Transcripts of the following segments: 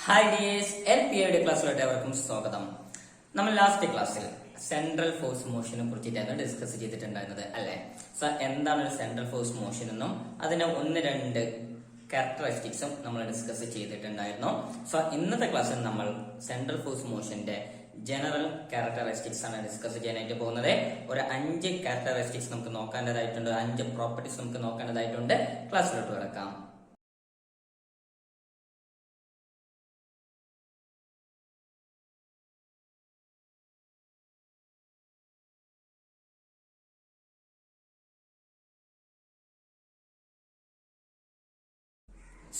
Hi dears, LPIയുടെ ക്ലാസ്സിലോട്ട് എവർക്കും സ്വാഗതം. നമ്മൾ last ക്ലാസ്സിൽ സെൻട്രൽ ഫോഴ്സ് മോഷനെ കുറിച്ചിട്ടായിരുന്നു ഡിസ്കസ് ചെയ്തിട്ടുണ്ടായിരുന്നത് അല്ലെ. സോ എന്താണ് ഒരു സെൻട്രൽ ഫോഴ്സ് മോഷൻ എന്നും അതിന്റെ ഒന്ന് രണ്ട് ക്യാരക്ടറിസ്റ്റിക്സും നമ്മൾ ഡിസ്കസ് ചെയ്തിട്ടുണ്ടായിരുന്നു. സോ ഇന്നത്തെ ക്ലാസ്സിൽ നമ്മൾ സെൻട്രൽ ഫോഴ്സ് മോഷന്റെ ജനറൽ ക്യാരക്ടറിസ്റ്റിക്സ് ആണ് ഡിസ്കസ് ചെയ്യാനായിട്ട് പോകുന്നത്. ഒരു 5 ക്യാരക്ടറിസ്റ്റിക്സ് നമുക്ക് നോക്കേണ്ടതായിട്ടുണ്ട്, 5 പ്രോപ്പർട്ടീസ് നമുക്ക് നോക്കേണ്ടതായിട്ടുണ്ട്. ക്ലാസ്സിലോട്ട് കിടക്കാം.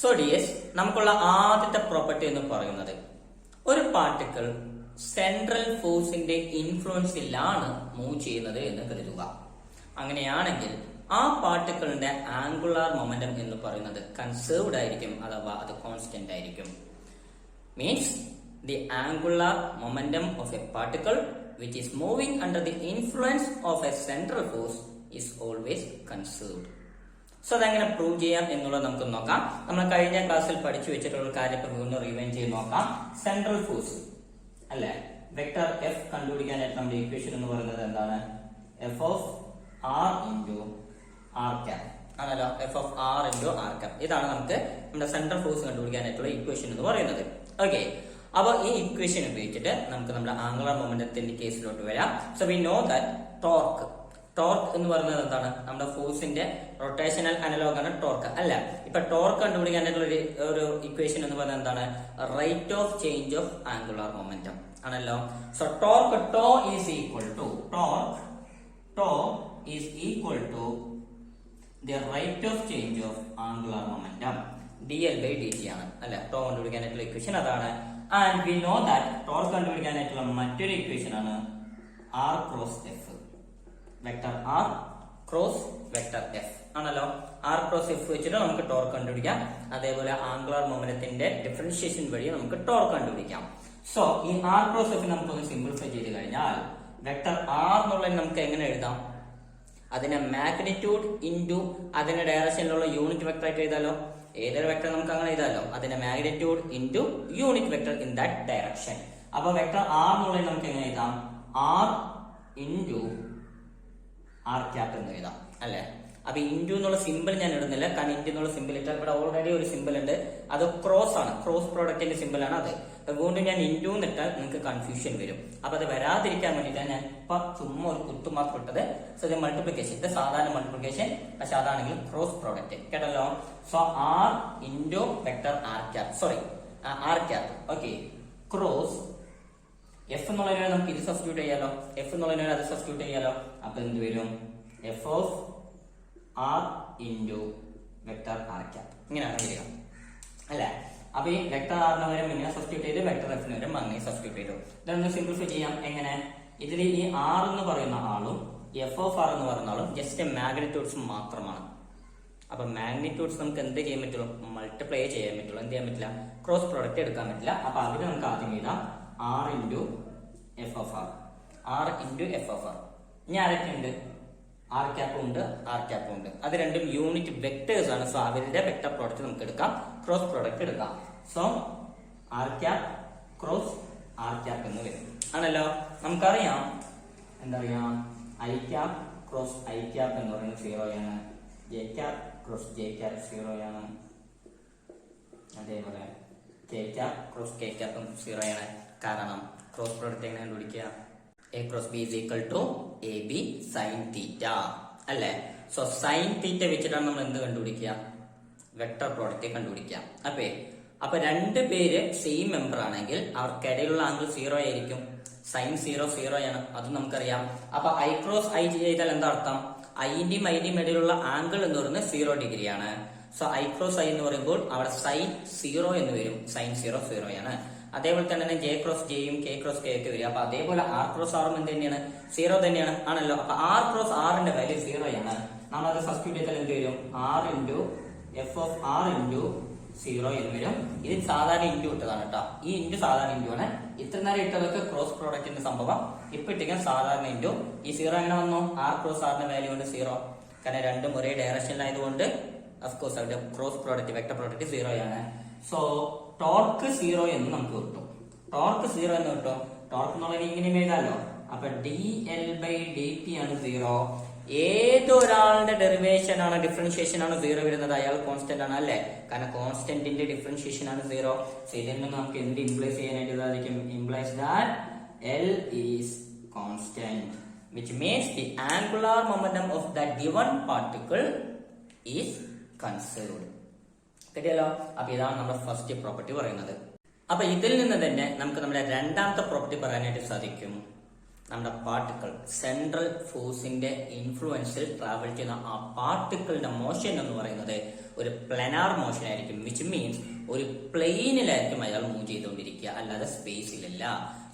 സോ ഡിയേഴ്സ്, നമുക്കുള്ള ആദ്യത്തെ പ്രോപ്പർട്ടി എന്ന് പറയുന്നത് ഒരു പാർട്ടിക്കിൾ സെൻട്രൽ ഫോഴ്സിന്റെ ഇൻഫ്ലുവൻസിലാണ് മൂവ് ചെയ്യുന്നത് എന്ന് കരുതുക. അങ്ങനെയാണെങ്കിൽ ആ പാർട്ടിക്കിളിന്റെ ആംഗുലാർ മൊമെന്റം എന്ന് പറയുന്നത് കൺസേർവ്ഡ് ആയിരിക്കും, അഥവാ അത് കോൺസ്റ്റന്റ് ആയിരിക്കും. Means the angular momentum of A particle which is moving under the influence of A central force is always conserved. So അതെങ്ങനെ പ്രൂവ് ചെയ്യാം എന്നുള്ളത് നമുക്ക് നോക്കാം. നമ്മൾ കഴിഞ്ഞ ക്ലാസ്സിൽ പഠിച്ചു വെച്ചിട്ടുള്ള കാര്യം വീണ്ടും റിവൈൻഡ് ചെയ്ത് നോക്കാം. സെൻട്രൽ ഫോഴ്സ് അല്ലെ, വെക്ടർ എഫ് കണ്ടുപിടിക്കാനായിട്ട് നമ്മുടെ ഇക്വേഷൻ എന്ന് പറയുന്നത് എന്താണ്? F of R into R cap ആണല്ലോ. F of R into R cap, ഇതാണ് നമുക്ക് നമ്മുടെ സെൻട്രൽ ഫോഴ്സ് കണ്ടുപിടിക്കാനായിട്ടുള്ള ഇക്വേഷൻ എന്ന് പറയുന്നത്. ഓക്കെ, അപ്പോൾ ഈ ഇക്വേഷൻ ഉപയോഗിച്ചിട്ട് നമുക്ക് നമ്മുടെ ആംഗുലാർ മൊമെന്റത്തിന്റെ കേസിലോട്ട് വരാം. So we know that torque എന്ന് പറയുന്നത് എന്താണ്? നമ്മുടെ ഫോഴ്സിന്റെ റൊട്ടേഷണൽ അനലോഗ് ആണ് ടോർക്ക് അല്ല. ഇപ്പൊ ടോർക്ക് കണ്ടുപിടിക്കാനായിട്ടുള്ള ഒരു ഇക്വേഷൻ എന്ന് പറയുന്നത് എന്താണ്? Rate of change of angular momentum ആണല്ലോ. So torque tau is equal to the rate of change of angular momentum dl/dt ആണ് അല്ലെ. ടോ കണ്ടുപിടിക്കാനായിട്ടുള്ള ഇക്വേഷൻ അതാണ്. And we know that torque കണ്ടുപിടിക്കാനായിട്ടുള്ള മറ്റൊരു ഇക്വേഷൻ ആണ് r cross F, vector R cross vector F ആണല്ലോ. R cross F വെച്ചിട്ട് നമുക്ക് ടോർക്ക് കണ്ടുപിടിക്കാം. അതേപോലെ ആംഗുലാർ മൊമെന്റത്തിന്റെ ഡിഫറൻഷിയേഷൻ വഴി നമുക്ക് ടോർക്ക് കണ്ടുപിടിക്കാം. സോ ഈ ആർ ക്രോസ് എഫ് നമുക്കൊന്ന് സിംപ്ലിഫൈ ചെയ്ത് കഴിഞ്ഞാൽ വെക്ടർ ആർ എന്നുള്ളത് നമുക്ക് എങ്ങനെ എഴുതാം? അതിനെ മാഗ്നിറ്റ്യൂഡ് ഇൻറ്റു അതിന്റെ ഡയറക്ഷനിലുള്ള യൂണിറ്റ് വെക്ടർ ആയിട്ട് എഴുതാലോ. ഏതൊരു വെക്ടർ നമുക്ക് അങ്ങനെ എഴുതാലോ. അതിന്റെ magnitude into unit vector in that direction. അപ്പൊ വെക്ടർ ആർ എന്നുള്ളത് നമുക്ക് എങ്ങനെ എഴുതാം? ആർ ഇൻറ്റു ആർ ക്യാപ് എന്ന് എഴുതാം അല്ലെ. അപ്പൊ ഇൻറ്റു എന്നുള്ള സിമ്പിൾ ഞാൻ ഇടുന്നില്ല, കാരണം ഇൻറ്റു എന്നുള്ള സിമ്പിൾ ഇട്ടാൽ ഇവിടെ ഓൾറെഡി ഒരു സിമ്പിൾ ഉണ്ട്, അത് ക്രോസ് ആണ്, ക്രോസ് പ്രോഡക്റ്റിന്റെ സിമ്പിൾ ആണ് അത്. വീണ്ടും ഞാൻ ഇൻറ്റു എന്നിട്ടാൽ നിങ്ങൾക്ക് കൺഫ്യൂഷൻ വരും. അപ്പൊ അത് വരാതിരിക്കാൻ വേണ്ടിയിട്ടാണ് ഞാൻ ഇപ്പൊ ചുമ്മാ ഒരു കുത്തുമാർക്ക് ഇട്ടത്. സോ ഇത് മൾട്ടിപ്ലിക്കേഷൻ, ഇത് സാധാരണ മൾട്ടിപ്ലിക്കേഷൻ, പക്ഷെ അതാണെങ്കിൽ ക്രോസ് പ്രോഡക്റ്റ് കേട്ടല്ലോ. So R into vector R cap, sorry R cap, okay, cross F എന്നുള്ളതിനെ നമുക്ക് ഇത് സബ്സ്റ്റിറ്റ്യൂട്ട് ചെയ്യാലോ, എഫ് എന്നുള്ളതിനെ അത് സബ്സ്റ്റിറ്റ്യൂട്ട് ചെയ്യാലോ. അപ്പൊ എന്ത് വരും? F of R into vector R cap, ഇങ്ങനെയാണ് വരിക അല്ലെ. അപ്പൊ ഈ വെക്ടർ ആറിന് വരെ ഇങ്ങനെ സബ്സ്റ്റിറ്റ്യൂട്ട് ചെയ്ത് വെക്ടർ എഫിന് വരെ അങ്ങനെ സബ്സ്റ്റിറ്റ്യൂട്ട് ചെയ്തു. ഇതൊന്ന് സിംപ്ലിഫൈ ചെയ്യാം. എങ്ങനെ? ഇതിൽ ഈ ആർ എന്ന് പറയുന്ന ആളും എഫ് ഓഫ് ആർ എന്ന് പറയുന്ന ആളും ജസ്റ്റ് മാഗ്നിറ്റ്യൂഡ്സ് മാത്രമാണ്. അപ്പൊ മാഗ്നിറ്റ്യൂഡ്സ് നമുക്ക് എന്ത് ചെയ്യാൻ പറ്റുള്ളൂ? മൾട്ടിപ്ലൈ ചെയ്യാൻ പറ്റുള്ളൂ. എന്ത് ചെയ്യാൻ പറ്റില്ല? ക്രോസ് പ്രോഡക്റ്റ് എടുക്കാൻ പറ്റില്ല. അപ്പൊ അതിന് നമുക്ക് ആദ്യം എഴുതാം R into F of R, R into F of R. ഇനി ആരൊക്കെ ഉണ്ട്? ആർ ക്യാപ്പും ഉണ്ട്, ആർ ക്യാപ്പും ഉണ്ട്. അത് രണ്ടും യൂണിറ്റ് വെക്ടേഴ്സ് ആണ്. സോ അവരുടെ വെക്ടർ പ്രോഡക്റ്റ് നമുക്ക് എടുക്കാം, ക്രോസ് പ്രോഡക്റ്റ് എടുക്കാം. So R cap cross R cap എന്ന് വരും ആണല്ലോ. നമുക്കറിയാം എന്തറിയാം? I cap cross I cap എന്ന് പറയുന്നത് 0 ആണ്. J cap cross J cap 0 ആണ്. അതേപോലെ കെ ക്യാപ് ക്രോസ് കെ ക്യാപ്പും 0 ആണ്. കാരണം ക്രോസ് പ്രോഡക്റ്റ് എങ്ങനെ കണ്ടുപിടിക്കുക? A cross B is equal to A B sine theta അല്ലെ. സോ സൈൻ തീറ്റ വെച്ചിട്ടാണ് നമ്മൾ എന്ത് കണ്ടുപിടിക്കുക? വെക്ടർ പ്രോഡക്റ്റ് കണ്ടുപിടിക്കുക. അപ്പൊ രണ്ട് പേര് സെയിം മെമ്പർ ആണെങ്കിൽ അവർക്കിടയിലുള്ള ആംഗിൾ 0 ആയിരിക്കും. സൈൻ 0 ആണ്, അത് നമുക്കറിയാം. അപ്പൊ ഐ ക്രോസ് ഐ ചെയ്താൽ എന്താ അർത്ഥം? ഐന്റെയും ഐന്റെയും ഇടയിലുള്ള ആംഗിൾ എന്ന് പറയുന്നത് 0 ഡിഗ്രി ആണ്. സോ ഐ ക്രോസ് ഐ എന്ന് പറയുമ്പോൾ അവിടെ സൈൻ 0 എന്ന് വരും. സൈൻ 0 ആണ്. അതേപോലെ തന്നെ ജെ ക്രോസ് ജെയും കെ ക്രോസ് കെ ഒക്കെ വരും. അപ്പൊ അതേപോലെ ആർ ക്രോസ് ആറും എന്ത് തന്നെയാണ്? 0 തന്നെയാണ് ആണല്ലോ. അപ്പൊ ആർ ക്രോസ് ആറിന്റെ വാല്യൂ 0 ആണ്. നമ്മളത് സബ്സ്റ്റിറ്റ്യൂട്ട് ചെയ്താൽ എന്ത് വരും? R into F of R into 0 എന്ന് വരും. ഇത് സാധാരണ ഇൻറ്റു ഇട്ടതാണ് കേട്ടോ. ഈ ഇൻറ്റു സാധാരണ ഇൻറ്റു ആണ്. ഇത്ര നേരം ഇട്ടതൊക്കെ ക്രോസ് പ്രോഡക്റ്റിന്റെ സംഭവം. ഇപ്പൊ ഇട്ടിരിക്കാൻ സാധാരണ ഇൻറ്റു. ഈ 0 എങ്ങനെ വന്നു? ആർ ക്രോസ് ആറിന്റെ വാല്യൂ കൊണ്ട് 0, കാരണം രണ്ടും ഒരേ ഡയറക്ഷനിലായതുകൊണ്ട് ഓഫ് കോഴ്സ് അവരുടെ ക്രോസ് പ്രോഡക്റ്റ് വെക്ടർ പ്രോഡക്റ്റ് 0 ആണ്. സോ ടോർക്ക് 0 എന്ന് നമുക്ക് കിട്ടും. ടോർക്ക് 0 എന്ന് കിട്ടും. ടോർക്ക് എന്നുള്ളത് ഇങ്ങനെയും എഴുതാമല്ലോ. അപ്പൊ dl/dt ആണ് 0. ഏതൊരാളുടെ ഡെറിവേഷൻ ആണ്, ഡിഫറൻഷിയേഷൻ ആണ് 0 വരുന്നത്, അയാൾ കോൺസ്റ്റന്റ് ആണ് അല്ലെ. കാരണം കോൺസ്റ്റന്റിന്റെ ഡിഫറൻഷിയേഷൻ ആണ് 0. സോ ഇതിൽ നിന്ന് നമുക്ക് എന്ത് ഇംപ്ലൈസ് ചെയ്യാനായിട്ട് സാധിക്കും? Implies that L is constant, which means the angular momentum of that given particle is conserved. കിട്ടിയല്ലോ. അപ്പൊ ഇതാണ് നമ്മുടെ ഫസ്റ്റ് പ്രോപ്പർട്ടി പറയുന്നത്. അപ്പൊ ഇതിൽ നിന്ന് തന്നെ നമുക്ക് നമ്മുടെ രണ്ടാമത്തെ പ്രോപ്പർട്ടി പറയാനായിട്ട് സാധിക്കും. നമ്മുടെ പാർട്ടിക്കിൾ സെൻട്രൽ ഫോഴ്സിന്റെ ഇൻഫ്ലുവൻസിൽ ട്രാവൽ ചെയ്യുന്ന ആ പാർട്ടിക്കിളിന്റെ മോഷൻ എന്ന് പറയുന്നത് ഒരു പ്ലാനാർ മോഷൻ ആയിരിക്കും. വിച്ച് മീൻസ് ഒരു പ്ലെയിനിലായിരിക്കും അയാൾ മൂവ് ചെയ്തുകൊണ്ടിരിക്കുക, അല്ലാതെ സ്പേസിലല്ല.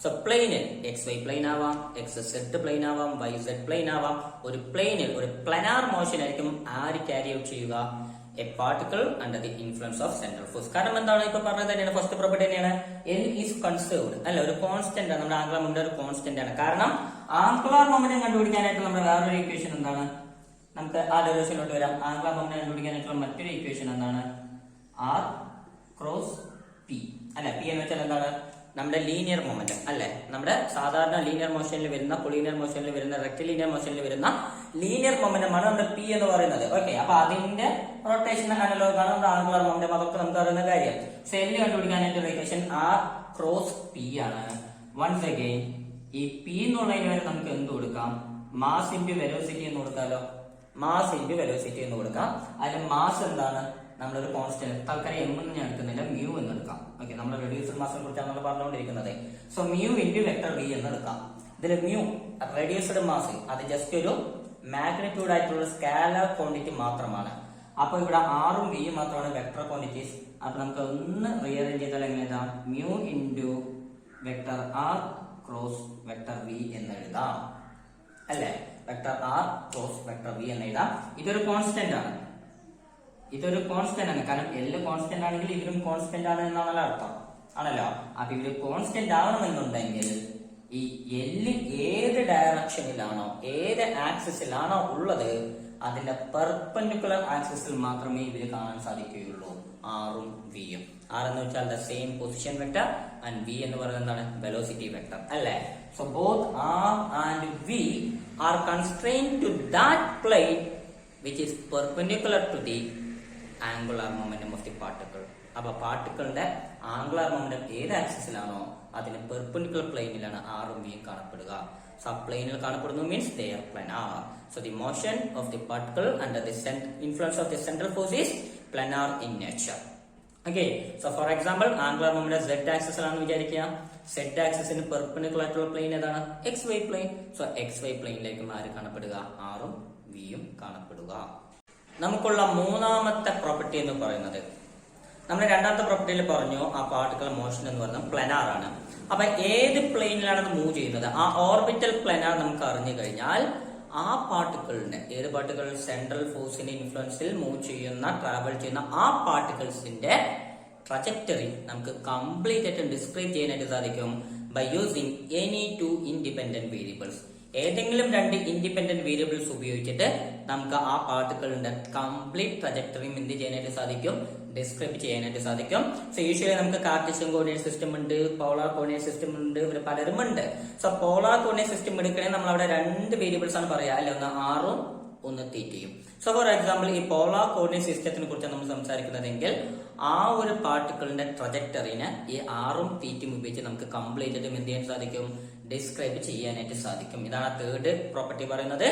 സോ പ്ലെയിനിൽ XY പ്ലെയിൻ ആവാം, XZ പ്ലെയിൻ ആവാം, YZ പ്ലെയിൻ ആവാം. ഒരു പ്ലെയിനിൽ ഒരു പ്ലാനാർ മോഷൻ ആയിരിക്കും ആര് ക്യാരി ഔട്ട് ചെയ്യുക? A particle under the influence of central force. കാരണം എന്താണ് ഇപ്പൊ പറഞ്ഞത് തന്നെയാണ്, ഫസ്റ്റ് പ്രോപ്പർട്ടി തന്നെയാണ്. L ഈസ് കൺസേർവ്ഡ് അല്ല, ഒരു കോൺസ്റ്റന്റ് ആണ്. നമ്മുടെ ആംഗുലർ മൊമെന്റം ഒരു കോൺസ്റ്റന്റ് ആണ്. കാരണം ആംഗുലർ മൊമെന്റം കണ്ടുപിടിക്കാനായിട്ട് നമ്മുടെ വേറൊരു ഇക്വേഷൻ എന്താണ്? നമുക്ക് ആ ഡെറിവേഷനിലോട്ട് വരാം. ആംഗുലർ മൊമെന്റം കണ്ടുപിടിക്കാനായിട്ടുള്ള മറ്റൊരു ഇക്വേഷൻ എന്താണ്? R ക്രോസ് P അല്ലെ. P എന്ന് വെച്ചാൽ എന്താണ്? നമ്മുടെ ലീനിയർ മൊമെന്റം അല്ലെ. നമ്മുടെ സാധാരണ ലീനിയർ മോഷനിൽ വരുന്ന, കൊളീനിയർ മോഷനിൽ വരുന്ന, റെക്ടിലീനിയർ മോഷനിൽ വരുന്ന ലീനിയർ മൊമെന്റം ആണ് നമ്മുടെ P എന്ന് പറയുന്നത്. ഓക്കെ, അപ്പൊ അതിന്റെ റൊട്ടേഷൻ അനലോഗാണ് നമ്മുടെ ആംഗുലർ മൊമെന്റം. അതൊക്കെ നമുക്ക് അറിയുന്ന കാര്യം. സെല്ല് കണ്ടുപിടിക്കാനായിട്ടുള്ള ഇക്വേഷൻ R ക്രോസ് P ആണ്. വൺസ് അഗൈൻ ഈ P എന്നുള്ളതിന് വരെ നമുക്ക് എന്ത് കൊടുക്കാം? മാസ് ഇൻറ്റു വെലോസിറ്റി എന്ന് കൊടുക്കാമല്ലോ. മാസ് ഇൻറ്റു വെലോസിറ്റി എന്ന് കൊടുക്കാം. അതിൽ മാസ് എന്താണ്? നമ്മളൊരു കോൺസ്റ്റന്റ്, തൽക്കാലം M എന്ന് ഞാൻ എടുക്കുന്നില്ല, മ്യൂ എന്ന് എടുക്കാം. ഓക്കെ, നമ്മൾ റെഡ്യൂസ്ഡ് മാസിനെ കുറിച്ചാണ് നമ്മൾ പറഞ്ഞുകൊണ്ടിരിക്കുന്നത്. So mu into vector V എന്ന് എടുക്കാം. ഇതിൽ മ്യൂ റെഡ്യൂസ്ഡ് മാസ്, അത് ജസ്റ്റ് ഒരു മാഗ്നിറ്റ്യൂഡ് ആയിട്ടുള്ള സ്കാലർ ക്വാണ്ടിറ്റി മാത്രമാണ്. അപ്പൊ ഇവിടെ ആറും വിയും മാത്രമാണ് വെക്ടർ ക്വാണ്ടിറ്റീസ്. അപ്പൊ നമുക്ക് ഒന്ന് റീഅറേഞ്ച് ചെയ്താൽ എങ്ങനെയാ? Mu into vector R cross vector V എന്ന് എഴുതാം അല്ലെ. Vector R cross vector V എന്ന് എഴുതാം. ഇതൊരു കോൺസ്റ്റന്റ് ആണ്. ഇതൊരു കോൺസ്റ്റന്റ് ആണ്. കാരണം L കോൺസ്റ്റന്റ് ആണെങ്കിൽ ഇവരും കോൺസ്റ്റന്റ് ആണ് എന്നാണല്ലോ അർത്ഥം ആണല്ലോ. അപ്പൊ ഇവര് കോൺസ്റ്റന്റ് ആവണമെന്നുണ്ടെങ്കിൽ ഈ L ഏത് ഡയറക്ഷനിലാണോ, ഏത് ആക്സിസിലാണോ ഉള്ളത്, അതിന്റെ പെർപെൻഡിക്കുലർ ആക്സിസിൽ മാത്രമേ ഇവര് കാണാൻ സാധിക്കുകയുള്ളൂ. ആറും വിയും. ആർ എന്ന് വെച്ചാൽ the same position vector and V എന്ന് പറയുന്നത് എന്താണ്? വെലോസിറ്റി വെക്ടർ അല്ലെ. So both R and V are constrained to that plane which is perpendicular to the angular momentum of the particle. അപ്പൊ പാർട്ടിക്കിളിന്റെ ആംഗുലർ മൊമെന്റം ഏത് ആക്സിസിലാണോ അതിന് perpendicular പ്ലെയിനിലാണ് ആറും വിയും കാണപ്പെടുക. Sub പ്ലെയിനിൽ കാണപ്പെടുന്നു means they are planar. So the motion of the particle under the influence of the central force is planar in nature. Okay, so for example angular momentum z axis ആണെന്ന് വിചാരിക്കുക. z ആക്സിസിന് perpendicular ആയിട്ടുള്ള plane ഏതാണ്? XY plane. So XY പ്ലെയിനിലേക്ക് ആര് കാണപ്പെടുക? ആറും വിയും കാണപ്പെടുക. നമുക്കുള്ള മൂന്നാമത്തെ പ്രോപ്പർട്ടി എന്ന് പറയുന്നത്, നമ്മൾ രണ്ടാമത്തെ പ്രോപ്പർട്ടിയിൽ പറഞ്ഞു ആ പാർട്ടിക്കൽ മോഷൻ എന്ന് പറയുന്നത് പ്ലാനാർ ആണ്. അപ്പൊ ഏത് പ്ലെയിനിലാണ് അത് മൂവ് ചെയ്യുന്നത്? ആ ഓർബിറ്റൽ പ്ലാനാർ നമുക്ക് അറിഞ്ഞു കഴിഞ്ഞാൽ ആ പാർട്ടിക്കിളിന്റെ, ഏത് പാർട്ടിക്കിൾ? സെൻട്രൽ ഫോഴ്സിന്റെ ഇൻഫ്ലുവൻസിൽ മൂവ് ചെയ്യുന്ന, ട്രാവൽ ചെയ്യുന്ന ആ പാർട്ടിക്കിൾസിന്റെ ട്രജക്ടറി നമുക്ക് കംപ്ലീറ്റ് ആയിട്ട് ഡിസ്ക്രൈബ് ചെയ്യാനായിട്ട് സാധിക്കും by using any two independent variables. ഏതെങ്കിലും രണ്ട് ഇൻഡിപെൻഡന്റ് വേരിയബിൾസ് ഉപയോഗിച്ചിട്ട് നമുക്ക് ആ പാർട്ടിക്കിളിന്റെ കംപ്ലീറ്റ് ട്രജക്ടറിയും എന്ത് ചെയ്യാനായിട്ട് സാധിക്കും? ഡിസ്ക്രൈബ് ചെയ്യാനായിട്ട് സാധിക്കും. സോ യൂഷ്വലി നമുക്ക് കാർട്ടീഷ്യൻ കോർഡിനേറ്റ് സിസ്റ്റം ഉണ്ട്, പോളാർ കോർഡിനേറ്റ് സിസ്റ്റം ഉണ്ട്, ഇവർ പലരും ഉണ്ട്. സോ പോളാർ കോർഡിനേറ്റ് സിസ്റ്റം എടുക്കണേ നമ്മൾ അവിടെ രണ്ട് വേരിയബിൾസ് ആണ് പറയാ അല്ലെ, ഒന്ന് ആറും ഒന്ന് തീറ്റയും. സോ ഫോർ എക്സാമ്പിൾ ഈ പോളാർ കോർഡിനേറ്റ് സിസ്റ്റത്തിനെ കുറിച്ച് നമ്മൾ സംസാരിക്കുന്നതെങ്കിൽ ആ ഒരു പാർട്ടിക്കിളിന്റെ ട്രജക്ടറിനെ ഈ ആറും തീറ്റയും ഉപയോഗിച്ച് നമുക്ക് കംപ്ലീറ്റ് ആയിട്ടും എന്ത് ചെയ്യാൻ സാധിക്കും? ഡിസ്ക്രൈബ് ചെയ്യാനായിട്ട് സാധിക്കും. ഇതാണ് തേർഡ് പ്രോപ്പർട്ടി പറയുന്നത്.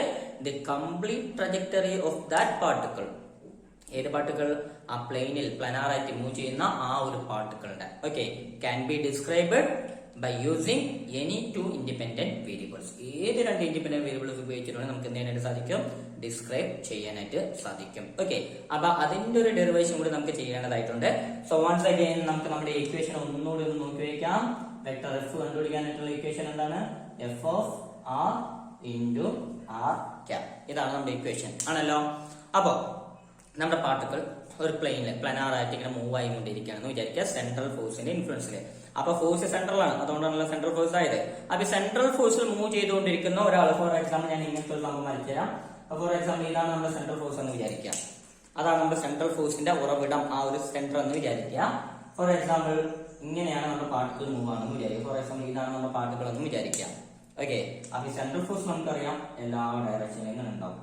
The complete trajectory of that particle, ഏത് പാർട്ടിക്കിൾ? ആ പ്ലെയിനിൽ പ്ലാനാറായിട്ട് മൂവ് ചെയ്യുന്ന ആ ഒരു പാർട്ടിക്കിളിന്റെ okay can be described by using any two independent variables. ഏത് രണ്ട് ഇൻഡിപെൻഡന്റ് വേരിയബിൾസ് ഉപയോഗിച്ചിട്ടുണ്ടെങ്കിൽ നമുക്ക് എന്ത് ചെയ്യാനായിട്ട് സാധിക്കും? ഡിസ്ക്രൈബ് ചെയ്യാനായിട്ട് സാധിക്കും. ഓക്കെ, അപ്പൊ അതിന്റെ ഒരു ഡെറിവേഷൻ കൂടി നമുക്ക് ചെയ്യേണ്ടതായിട്ടുണ്ട്. സോ വൺസ് അഗൈൻ നമുക്ക് നമ്മുടെ ഇക്വേഷൻ ഒന്നുകൂടി ഒന്ന് നോക്കി വയ്ക്കാം. വെക്ടർ എഫ് കണ്ടുപിടിക്കാനായിട്ടുള്ള ഇക്വേഷൻ എന്താണ്? F of R into R cap. ഇതാണ് നമ്മുടെ ഇക്വേഷൻ ആണല്ലോ. അപ്പോ നമ്മുടെ പാർട്ടിക്കിൾ ഒരു പ്ലെയിനിൽ പ്ലാനാർ ആയിട്ട് ഇങ്ങനെ മൂവ് ആയിക്കൊണ്ടിരിക്കുകയാണെന്ന് വിചാരിക്കുക, സെൻട്രൽ ഫോഴ്സിന്റെ ഇൻഫ്ലുവൻസിൽ. അപ്പൊ ഫോഴ്സ് സെൻട്രൽ ആണ്, അതുകൊണ്ടാണല്ലോ സെൻട്രൽ ഫോഴ്സ് ആയത്. അപ്പൊ സെൻട്രൽ ഫോഴ്സിൽ മൂവ് ചെയ്തുകൊണ്ടിരിക്കുന്ന ഒരാൾ, ഫോർ എക്സാമ്പിൾ ഞാൻ ഇങ്ങനത്തെ ഒരു സംഭവം വരച്ചുതരാം. ഫോർ എക്സാമ്പിൾ ഇതാണ് നമ്മുടെ സെൻട്രൽ ഫോഴ്സ് എന്ന് വിചാരിക്കുക. അതാണ് നമ്മുടെ സെൻട്രൽ ഫോഴ്സിന്റെ ഉറവിടം, ആ ഒരു സെന്റർ എന്ന് വിചാരിക്കുക. ഫോർ എക്സാമ്പിൾ ഇങ്ങനെയാണ് നമ്മുടെ പാർട്ടിക്കിൾ മൂവ് ആണെന്ന് വിചാരിക്കുക. ഫോർ എക്സാമ്പിൾ ഇതാണ് നമ്മുടെ പാർട്ടിക്കിൾ എന്ന് വിചാരിക്കാം. ഓക്കെ, അപ്പൊ ഈ സെൻട്രൽ ഫോഴ്സ് നമുക്കറിയാം എല്ലാ ഡയറക്ഷനിലും ഇങ്ങനെ ഉണ്ടാവും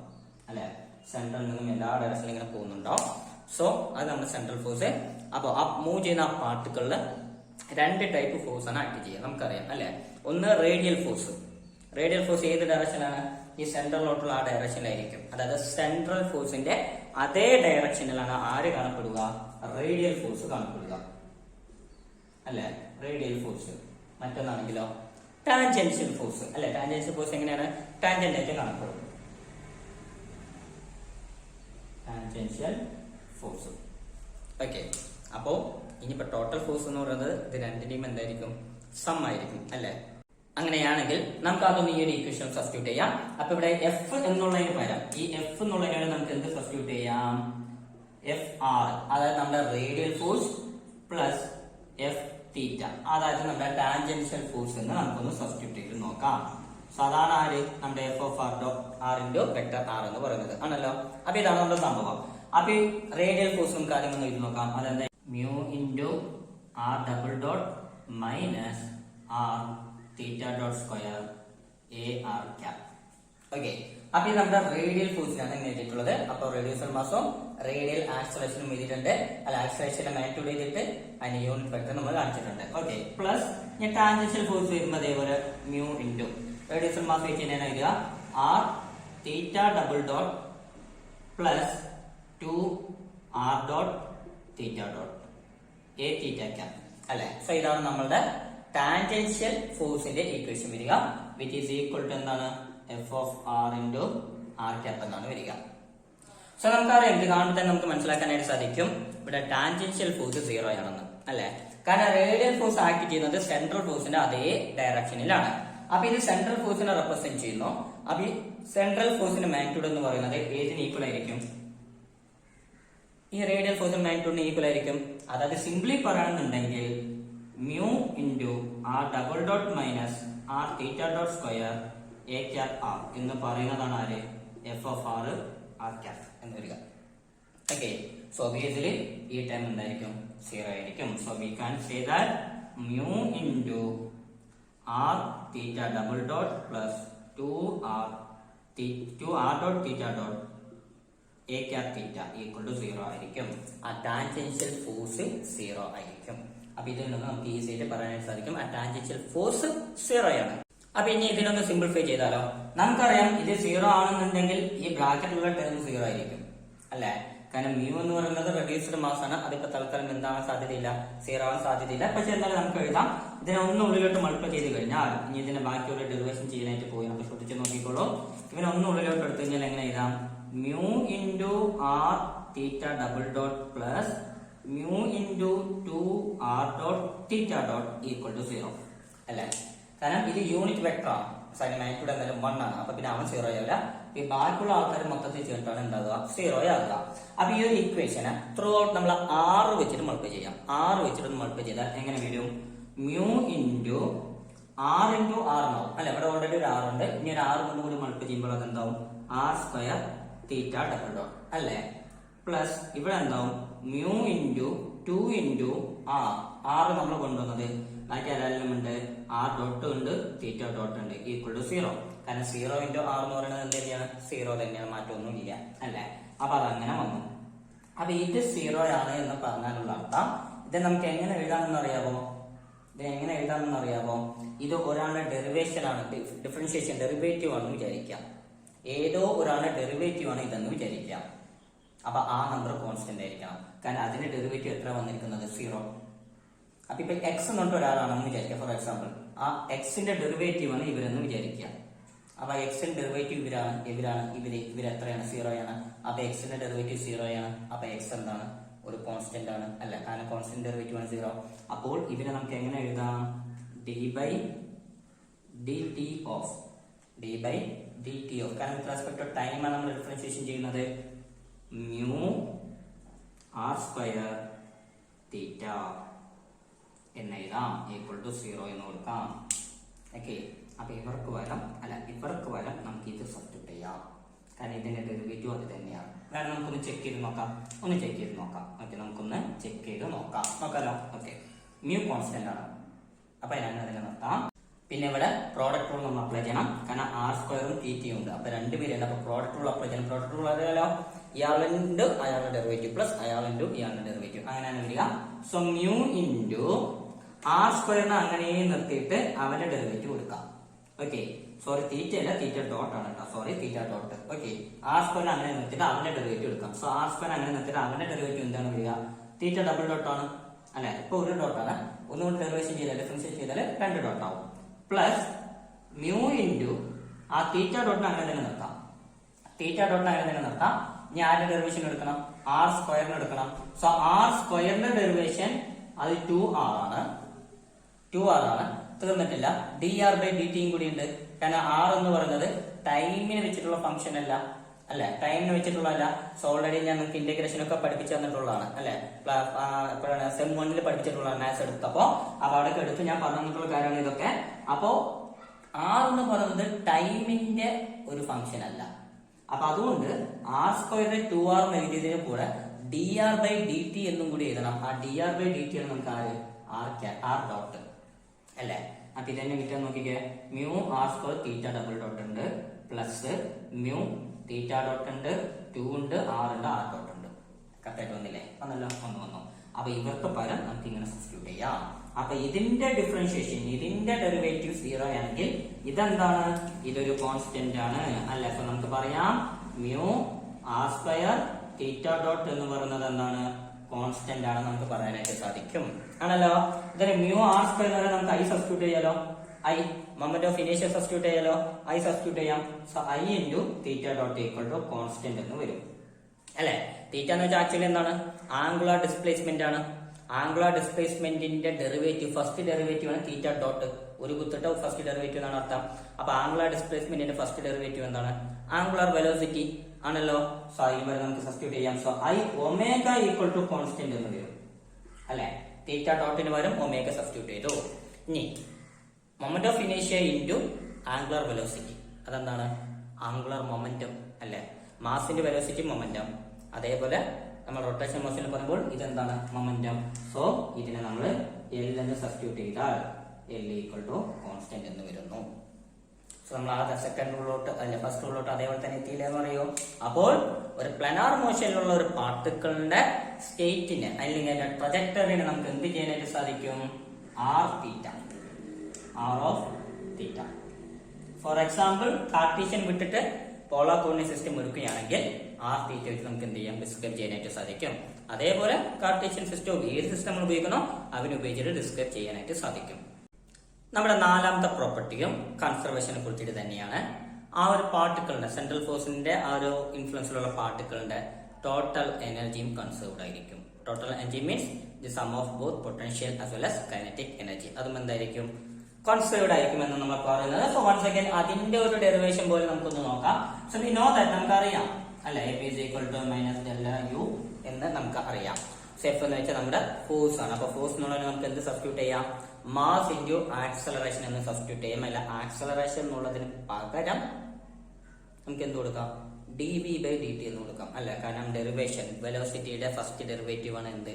അല്ലെ, സെൻട്രൽ നിന്നും എല്ലാ ഡയറക്ഷനിലും ഇങ്ങനെ പോകുന്നുണ്ടാവും. സോ അത് നമ്മുടെ സെൻട്രൽ ഫോഴ്സ്. അപ്പോൾ ആ മൂവ് ചെയ്യുന്ന ആ പാർട്ടിക്കിളില് രണ്ട് ടൈപ്പ് ഫോഴ്സ് ആണ് ആക്ട് ചെയ്യുക നമുക്കറിയാം അല്ലെ. ഒന്ന് റേഡിയൽ ഫോഴ്സ്. റേഡിയൽ ഫോഴ്സ് ഏത് ഡയറക്ഷനാണ്? ഈ സെൻട്രലിലോട്ടുള്ള ആ ഡയറക്ഷനിലായിരിക്കും. അതായത് സെൻട്രൽ ഫോഴ്സിന്റെ അതേ ഡയറക്ഷനിലാണ് ആര് കാണപ്പെടുക? റേഡിയൽ ഫോഴ്സ് കാണപ്പെടുക അല്ലെ, റേഡിയൽ ഫോഴ്സ്. മറ്റൊന്നാണെങ്കിലോ ടാൻജൻഷ്യൽ ഫോഴ്സ് അല്ലെ. ടാൻജൻഷ്യൽ ഫോഴ്സ് എങ്ങനെയാണ്? ടാൻജന്റ് ആയിട്ട് കാണപ്പെടും. Tangential force. ഓക്കെ, അപ്പോ ഇനിയിപ്പോ ടോട്ടൽ ഫോഴ്സ് എന്ന് പറയുന്നത് ഇത് രണ്ടിന്റെയും എന്തായിരിക്കും? സം ആയിരിക്കും അല്ലെ. അങ്ങനെയാണെങ്കിൽ നമുക്ക് അതൊന്ന് ഈ ഒരു ഇക്വേഷൻ സബ്സ്റ്റിറ്റ്യൂട്ട് ചെയ്യാം. അപ്പൊ ഇവിടെ എഫ് എന്നുള്ളതിന് പകരം ഈ എഫ് എന്നുള്ളതിന് നമുക്ക് എന്ത് സബ്സ്റ്റിറ്റ്യൂട്ട് ചെയ്യാം? എഫ് ആർ, അതായത് നമ്മുടെ റേഡിയൽ ഫോഴ്സ് പ്ലസ് എഫ് തീറ്റ, അതായത് നമ്മുടെ ടാൻജൻഷ്യൽ ഫോഴ്സ് എന്ന് നമുക്കൊന്ന് സബ്സ്റ്റിറ്റ്യൂട്ട് ചെയ്ത് നോക്കാം. സാധാരണ ആര്? നമ്മുടെ F of R into vector R എന്ന് പറയുന്നത് ആണല്ലോ. അപ്പൊ ഇതാണ് നമ്മുടെ സംഭവം. അപ്പൊ ഈ റേഡിയൽ ഫോഴ്സ് നമുക്ക് ആദ്യം ഒന്ന് എഴുതി നോക്കാം. അതെന്താ? Mu into R double dot minus R theta dot square e R cap. Okay, അപ്പൊ ഇത് നമ്മുടെ റേഡിയൽ ഫോഴ്സിനാണ് ഇങ്ങനെ എഴുതിയിട്ടുള്ളത്. അപ്പൊ റേഡിയൽ മാസവും റേഡിയൽ ആക്സലേഷനും എഴുതിയിട്ടുണ്ട്. അല്ല, ആക്സലേഷന്റെ മാഗ്നിറ്റ്യൂഡ് ചെയ്തിട്ട് അതിന് യൂണിറ്റ് വെക്ടർ നമ്മൾ കാണിച്ചിട്ടുണ്ട്. ഓക്കെ, പ്ലസ് ഞാൻ ടാൻജൻഷ്യൽ ഫോഴ്സ് വരുമ്പോൾ അതേപോലെ മ്യൂ ഇൻറ്റു റേഡിയൽ മാസ് വെച്ച് കഴിഞ്ഞാൽ എഴുതുക R theta double dot plus 2 R dot theta dot e theta cap അല്ലെ. സോ ഇതാണ് നമ്മളുടെ ടാൻജൻഷ്യൽ ഫോഴ്സിന്റെ ഇക്വേഷൻ വരിക, വിച്ച് ഈസ് ഈക്വൽ ടു എന്താണ്? F of R into R cap എന്നാണ് വരിക. സോ നമുക്കറിയാം, ഇത് കാണുമ്പോൾ തന്നെ നമുക്ക് മനസ്സിലാക്കാനായിട്ട് സാധിക്കും ഇവിടെ ടാൻജൻഷ്യൽ ഫോഴ്സ് 0 ആണെന്ന് അല്ലെ. കാരണം റേഡിയൽ ഫോഴ്സ് ആക്ട് ചെയ്യുന്നത് സെൻട്രൽ ഫോഴ്സിന്റെ അതേ ഡയറക്ഷനിലാണ്. അപ്പൊ ഇത് സെൻട്രൽ ഫോഴ്സിനെ റെപ്രസെന്റ് ചെയ്യുന്നു. അപ്പൊ ഈ സെൻട്രൽ ഫോഴ്സിന്റെ മാഗ്നിറ്റ്യൂഡ് എന്ന് പറയുന്നത് ഏതിന് ഈക്വൽ ആയിരിക്കും? ഈ റേഡിയൽ ഫോഴ്സിന്റെ മാഗ്നിറ്റ്യൂഡിന് ഈക്വൽ ആയിരിക്കും. അതായത് സിംപ്ലി പറയുകയാണെന്നുണ്ടെങ്കിൽ mu into R double dot minus R theta dot square e cap R എന്ന് പറയുന്നതാണ് ആര്? F of R R cap എന്ന് വരിക. ഓക്കെ, സോ ഒബിയസ്ലി ഈ ടൈം എന്തായിരിക്കും? 0 ആയിരിക്കും. So we can say that mu into R theta double dot plus 2 R dot theta dot e cap theta equal to 0 ആയിരിക്കും. ആ ടാൻജൻഷ്യൽ ഫോഴ്സ് 0 ആയിരിക്കും. അപ്പൊ ഇതിൽ നിന്ന് നമുക്ക് ഈസി ആയിട്ട് പറയാനായിട്ട് സാധിക്കും ആ ടാൻജൻഷ്യൽ ഫോഴ്സ് 0 ആണ്. അപ്പൊ ഇനി ഇതിനൊന്ന് സിംപ്ലിഫൈ ചെയ്താലോ? നമുക്കറിയാം ഇത് 0 ആണെന്നുണ്ടെങ്കിൽ ഈ ബ്രാക്കറ്റിലുള്ള ടേം 0 ആയിരിക്കും അല്ലെ. കാരണം മ്യൂ എന്ന് പറയുന്നത് റെഡ്യൂസ്ഡ് മാസ് ആണ്. അതിപ്പോ തൽക്കാലം എന്താവാൻ സാധ്യതയില്ല? 0 ആവാൻ സാധ്യതയില്ല. പക്ഷെ എന്തായാലും നമുക്ക് എഴുതാം. ഇതിനെ ഒന്നുള്ളിലോട്ട് മൾട്ടിപ്ലൈ ചെയ്ത് കഴിഞ്ഞാൽ ഇനി ഇതിന്റെ ബാക്കിയുള്ള ഡെറിവേഷൻ ചെയ്യാനായിട്ട് പോയി നമുക്ക് ശ്രദ്ധിച്ച് നോക്കിക്കോളൂ. ഇവനെ ഒന്നുള്ളിലോട്ട് എടുത്തു കഴിഞ്ഞാൽ എങ്ങനെ എഴുതാം? Mu into R theta double dot plus mu into 2 R dot theta dot equal to 0 അല്ലെ. കാരണം ഇത് യൂണിറ്റ് വെക്ടർ ആണ്. സൈൻ മാഗ്നിറ്റ്യൂഡ് എന്തായാലും 1 ആണ്. അപ്പൊ പിന്നെ അവൻ 0 ആവില്ല. ഈ ബാക്കിയുള്ള ആൾക്കാർ മൊത്തത്തിൽ ചേർട്ടാണ് ഉണ്ടാകുക 0 ആകുക. അപ്പൊ ഈ ഒരു ഇക്വേഷന് ത്രൂ ഔട്ട് നമ്മൾ 6 വെച്ചിട്ട് മൾട്ടിപ്ലൈ ചെയ്യാം. 6 വെച്ചിട്ട് മൾട്ടിപ്ലൈ ചെയ്താൽ എങ്ങനെ വരും? Mu into R into R എന്നാവും അല്ലെ. ഇവിടെ ഓൾറെഡി ഒരു 6 ഉണ്ട്. ഇനി ഒരു 6 കൊണ്ട് കൂടി മൾട്ടിപ്ലൈ ചെയ്യുമ്പോൾ അത് എന്താവും? R square theta double dot അല്ലെ. പ്ലസ് ഇവിടെ എന്താവും? മ്യൂ ഇൻറ്റു 2 ഇൻറ്റു ആർ നമ്മൾ കൊണ്ടുവന്നത് ബാക്കി അതെല്ലാം ഉണ്ട്. ആർ ഡോട്ട് ഉണ്ട്, തീറ്റ ഡോട്ട് ഉണ്ട്, ഈക്വൽ ടു 0. കാരണം 0 ഇൻറ്റു ആർ എന്ന് പറയുന്നത് എന്ത് തന്നെയാണ്? 0 തന്നെയാണ്, മാറ്റമൊന്നും ഇല്ല അല്ലെ. അപ്പൊ അതങ്ങനെ വന്നു. അപ്പൊ ഇത് 0 ആണ് എന്ന് പറഞ്ഞാലുള്ള അർത്ഥം ഇത് നമുക്ക് എങ്ങനെ എഴുതാമെന്ന് അറിയാമോ? ഇത് ഒരാളുടെ ഡെറിവേഷൻ ആണ്, ഡിഫറൻഷിയേഷൻ ഡെറിവേറ്റീവ് ആണെന്ന് വിചാരിക്കാം. ഏതോ ഒരാളുടെ ഡെറിവേറ്റീവ് ആണ് ഇതെന്ന് വിചാരിക്കാം. അപ്പൊ ആ നമ്പർ കോൺസ്റ്റന്റ് ആയിരിക്കണം. കാരണം അതിന്റെ ഡെറിവേറ്റീവ് എത്ര വന്നിരിക്കുന്നത്? 0. അപ്പൊ ഇപ്പൊ എക്സ് എന്നിട്ട് ഒരാളാണെന്ന് വിചാരിക്കാം. ഫോർ എക്സാമ്പിൾ ആ എക്സിന്റെ ഡെറിവേറ്റീവ് ആണ് ഇവരെന്ന് വിചാരിക്കുക. അപ്പൊ എക്സിന്റെ ഡെറിവേറ്റീവ് ഇവർ എത്രയാണ്? 0 ആണ്. അപ്പൊ എക്സിന്റെ ഡെറിവേറ്റീവ് 0 ആണ്. അപ്പൊ എക്സ് എന്താണ്? ഒരു കോൺസ്റ്റന്റ് ആണ് അല്ല. കാരണം കോൺസ്റ്റന്റ് ഡെറിവേറ്റീവ് ആണ് 0. അപ്പോൾ ഇവരെ നമുക്ക് എങ്ങനെ എഴുതാം? d/dt ഓഫ് കാരണം വിത്ത് റെസ്പെക്ട് ടു ടൈം ആണ് നമ്മൾ ഡിഫറൻഷിയേഷൻ ചെയ്യുന്നത്. മ്യൂ ആർ സ്ക്വയർ തീറ്റ എന്ന് എഴുതാം ഈക്വൽ ടു 0 എന്ന് കൊടുക്കാം. ഓക്കെ, അപ്പൊ ഇവർക്ക് വരാം നമുക്ക് ഇത് സബ്സ്റ്റിറ്റ്യൂട്ട് ചെയ്യാം. കാരണം ഇതിന്റെ ഡെറിവേറ്റീവ് അത് തന്നെയാണ്. കാരണം നമുക്കൊന്ന് ചെക്ക് ചെയ്ത് നോക്കാം. ഓക്കെ, നമുക്കൊന്ന് ചെക്ക് ചെയ്ത് നോക്കാലോ. ഓക്കെ, മ്യൂ കോൺസ്റ്റന്റ് ആണ്. അപ്പൊ ഞാൻ അതിനെ നിർത്താം. പിന്നെ ഇവിടെ പ്രോഡക്റ്റ് റൂൾ നമ്മൾ അപ്ലൈ ചെയ്യണം. കാരണം r² തീറ്റയും ഉണ്ട്. അപ്പൊ രണ്ടുപേരുണ്ട്. അപ്പൊ പ്രോഡക്റ്റ് റൂൾ അപ്ലൈ ചെയ്യണം. പ്രോഡക്റ്റ് റൂൾ അറിയാലോ, ഇയാളുണ്ട് അയാളുടെ ഡെറിവേറ്റീവ് പ്ലസ് അയാളുണ്ട് ഇയാളുടെ ഡെറിവേറ്റീവ്, അങ്ങനെയാണ് വരിക. സോ മ്യൂ ഇൻറ്റു r² അങ്ങനെ നിർത്തിയിട്ട് അവന്റെ ഡെറിവേറ്റീവ് കൊടുക്കാം. ഓക്കെ, സോറി തീറ്റ അല്ല, തീറ്റ ഡോട്ട് ആണ് കേട്ടോ. സോറി, തീറ്റ ഡോട്ട്. ഓക്കെ, r² അങ്ങനെ നിർത്തിയിട്ട് അവന്റെ ഡെറിവേറ്റീവ് എടുക്കാം. സോ r² അങ്ങനെ നിർത്തിയിട്ട് അവന്റെ ഡെറിവേറ്റീവ് എന്താണ് വരിക? തീറ്റ ഡബിൾ ഡോട്ട് ആണ് അല്ലെ? ഇപ്പൊ ഒരു ഡോട്ടാണ്. ഒന്നുകൊണ്ട് ഡെറിവേഷൻ ചെയ്താൽ ഡിഫറൻഷിയേറ്റ് ചെയ്താൽ 2 ഡോട്ട് ആവും. പ്ലസ് മ്യൂ ഇൻറ്റു ആ തീറ്റ ഡോട്ടിന് അങ്ങനെ തന്നെ നിർത്താം. ഇനി ആരുടെ ഡെറിവേഷൻ എടുക്കണം? r² എടുക്കണം. സോ r² ഡെറിവേഷൻ അത് 2r ആണ്. തീർന്നിട്ടില്ല. dr/dt കൂടി ഉണ്ട്. കാരണം r എന്ന് പറയുന്നത് ടൈമിന് വെച്ചിട്ടുള്ള ഫംഗ്ഷൻ അല്ല, ടൈമിന് വെച്ചിട്ടുള്ളതല്ല. സോ ഓൾറെഡി ഞാൻ നിങ്ങൾക്ക് ഇന്റഗ്രേഷൻ ഒക്കെ പഠിപ്പിച്ചു തന്നിട്ടുള്ളതാണ് അല്ലെ? സെം 1 പഠിപ്പിച്ചിട്ടുള്ള മാത്സ് എടുത്തപ്പോ അവിടെ എടുത്ത് ഞാൻ പറഞ്ഞിട്ടുള്ള കാര്യമാണ് ഇതൊക്കെ. അപ്പോ r എന്ന് പറയുന്നത് ടൈമിന്റെ ഒരു ഫംഗ്ഷൻ അല്ല. അപ്പൊ അതുകൊണ്ട് r² 2r എഴുതിയതിന് കൂടെ dr/dt എന്നും കൂടി എഴുതണം. ആ dr/dt ആണ് നമുക്ക് r ഡോട്ട് അല്ലെ? അപ്പൊ ഇതന്നെ കിട്ടാൻ നോക്കിക്കേ. മ്യൂ r² തീറ്റ ഡബിൾ ഡോട്ട് ഉണ്ട്, പ്ലസ് മ്യൂ തീറ്റ ഡോട്ട് ഉണ്ട്, 2 ഉണ്ട്, r ഉണ്ട്, r ഡോട്ട് ഉണ്ട്. കറക്റ്റായിട്ട് വന്നില്ലേ? വന്നു. അപ്പൊ ഇവർക്ക് പകരം നമുക്ക് ഇങ്ങനെ സബ്സ്റ്റിറ്റ്യൂട്ട് ചെയ്യാം. അപ്പൊ ഇതിന്റെ ഡിഫറൻഷിയേഷൻ, ഇതിന്റെ ഡെറിവേറ്റീവ് 0 ആണെങ്കിൽ ഇതെന്താണ്? ഇതൊരു കോൺസ്റ്റന്റ് ആണ് അല്ലെ? അപ്പൊ നമുക്ക് പറയാം മ്യൂ r² തീറ്റ ഡോട്ട് എന്ന് പറയുന്നത് എന്താണ്? കോൺസ്റ്റന്റ് ആണ് നമുക്ക് പറയാനായിട്ട് സാധിക്കും ആണല്ലോ. ഇതിന് മ്യൂ r² നമുക്ക് i സബ്സ്റ്റിറ്റ്യൂട്ട് ചെയ്യാലോ. i moment of initial substitute ചെയ്യാലോ. i സബ്സ്റ്റിറ്റ്യൂട്ട് ചെയ്യാം. So i into theta dot equal to constant എന്ന് വരും അല്ലെ? തീറ്റ എന്ന് വെച്ചാൽ ആക്ച്വലി എന്താണ്? ആംഗുലാർ ഡിസ്പ്ലേസ്മെന്റ് ആണ്. ആംഗുലാർ ഡിസ്പ്ലേസ്മെന്റിന്റെ ഡെറിവേറ്റീവ്, ഫസ്റ്റ് ഡെറിവേറ്റീവ് ആണ് തീറ്റ ഡോട്ട്. ഒരു കുത്തിട്ട ഫസ്റ്റ് ഡെറിവേറ്റീവ് എന്നാണ് അർത്ഥം. അപ്പൊ ആംഗുലാർ ഡിസ്പ്ലേസ്മെന്റിന്റെ ഫസ്റ്റ് ഡെറിവേറ്റീവ് എന്താണ്? ആംഗുലാർ വെലോസിറ്റി ആണല്ലോ. സോ അതിന് വരെ നമുക്ക് സബ്സ്റ്റിറ്റ്യൂട്ട് ചെയ്യാം. So i omega equal to constant എന്ന് വരും അല്ലെ? തീറ്റ ഡോട്ടിന് പകരം ഒമേഗ സബ്സ്റ്റിറ്റ്യൂട്ട് ചെയ്തു. ഇനി മൊമെന്റ് ഓഫ് ഇനീഷ്യ ഇൻറ്റു ആംഗുലാർ വെലോസിറ്റി, അതെന്താണ്? ആംഗുലാർ മൊമെന്റം അല്ലെ? മാസിന്റെ വെലോസിറ്റി മൊമെന്റം. അതേപോലെ നമ്മൾ റൊട്ടേഷൻ മോഷനിൽ പറയുമ്പോൾ ഇതെന്താണ്? മൊമെന്റം. സോ ഇതിനെ നമ്മൾ L എന്ന് സബ്സ്റ്റിറ്റ്യൂട്ട് ചെയ്താൽ L ഈക്വൽ ടു കോൺസ്റ്റന്റ് എന്ന് വരുന്നു. സോ നമ്മൾ ആ സെക്കൻഡ് റൂളിലോട്ട് അല്ലെ ഫസ്റ്റ് റൂളിലോട്ട് അതേപോലെ തന്നെ എത്തിയില്ല എന്ന് പറയൂ. അപ്പോൾ ഒരു പ്ലാനാർ മോഷനിലുള്ള ഒരു പാർട്ടിക്കിളിന്റെ സ്റ്റേറ്റിന് അല്ലെങ്കിൽ ട്രജക്ടറിനെ നമുക്ക് എന്ത് ചെയ്യാനായിട്ട് സാധിക്കും? r of theta. For example Cartesian വിട്ടിട്ട് പോളാർ കോർഡിനേറ്റ് സിസ്റ്റം എടുക്കുകയാണെങ്കിൽ r തീറ്റ വെച്ച് നമുക്ക് എന്ത് ചെയ്യാം? ഡിസ്ക്രൈബ് ചെയ്യാനായിട്ട് സാധിക്കും. അതേപോലെ കാർട്ടീഷ്യൻ സിസ്റ്റം ഏത് സിസ്റ്റം നമ്മൾ ഉപയോഗിക്കണോ അതിനുപയോഗിച്ചിട്ട് ഡിസ്ക്രൈബ് ചെയ്യാനായിട്ട് സാധിക്കും. നമ്മുടെ നാലാമത്തെ പ്രോപ്പർട്ടിയും കൺസർവേഷനെ കുറിച്ചിട്ട് തന്നെയാണ്. ആ ഒരു പാർട്ടിക്കിളിന്റെ സെൻട്രൽ ഫോഴ്സിന്റെ ആ ഒരു ഇൻഫ്ലുവൻസിലുള്ള പാർട്ടിക്കിളിന്റെ ടോട്ടൽ എനർജിയും കൺസേർവ്ഡ് ആയിരിക്കും. Total energy means the sum of both potential as well as kinetic energy. അതും എന്തായിരിക്കും? കൺസേർവ്ഡ് ആയിരിക്കും എന്ന് നമ്മൾ പറയുന്നത്. സോ വൺസ് അഗൈൻ അതിന്റെ ഒരു ഡെറിവേഷൻ പോലെ നമുക്കൊന്ന് നോക്കാം. സോ വി നോ ദാറ്റ് നമുക്കറിയാം അല്ലെ? F is equal to minus delta u എന്ന് നമുക്ക് അറിയാം. F എന്ന് വെച്ചാൽ നമ്മുടെ ഫോഴ്സ് ആണ്. അപ്പൊ ഫോഴ്സ് എന്നുള്ളത് നമുക്ക് എന്ത് സബ്സ്റ്റിറ്റ്യൂട്ട് ചെയ്യാം? മാസ് ഇൻറ്റു ആക്സലറേഷൻ എന്ന് സബ്സ്റ്റിറ്റ്യൂട്ട് ചെയ്യാം. അല്ല, ആക്സലറേഷൻ എന്നുള്ളതിന് പകരം നമുക്ക് എന്ത് കൊടുക്കാം? dv/dt എന്ന് കൊടുക്കാം അല്ലെ? കാരണം ഡെറിവേഷൻ വെലോസിറ്റിയുടെ ഫസ്റ്റ് ഡെറിവേറ്റീവ് ആണ് എന്ത്?